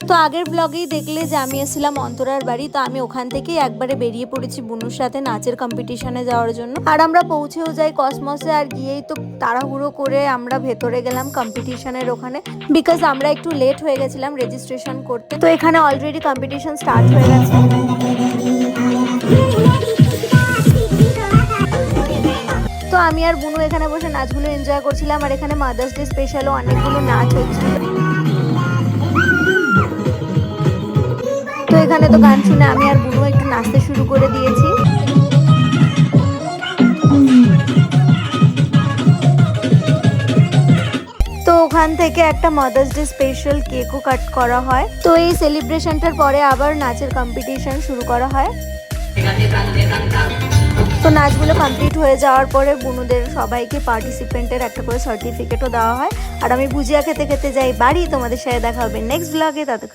তো আগের ব্লগেই দেখলে যে আমি এসেছিলাম অন্তরার বাড়ি, তো আমি ওখান থেকেই একবারে বেরিয়ে পড়েছি বুনুর সাথে নাচের কম্পিটিশনে যাওয়ার জন্য। আর আমরা পৌঁছেও যাই কসমসে, আর গিয়েই তো তাড়াহুড়ো করে আমরা ভেতরে গেলাম কম্পিটিশনের ওখানে, বিকজ আমরা একটু লেট হয়ে গেছিলাম রেজিস্ট্রেশন করতে। তো এখানে অলরেডি কম্পিটিশন স্টার্ট হয়ে গেছে। তো আমি আর বুনু এখানে বসে নাচগুলো এনজয় করছিলাম, আর এখানে মাদার্স ডে স্পেশালও অনেকগুলো নাচ হচ্ছিল। তো এখানে তো গান শুনে আমি আর বুনু একটু নাচতে শুরু করে দিয়েছি। তো ওখান থেকে একটা মাদার্স ডে স্পেশাল কেকও কাট করা হয়। তো এই সেলিব্রেশনটার পরে আবার নাচের কম্পিটিশন শুরু করা হয়। তো নাচগুলো কমপ্লিট হয়ে যাওয়ার পরে বুনুদের সবাইকে পার্টিসিপেন্টের একটা করে সার্টিফিকেটও দেওয়া হয়। আর আমি ভুজিয়া খেতে খেতে যাই বাড়ি। তোমাদের সাথে দেখা হবে নেক্সট ব্লগে।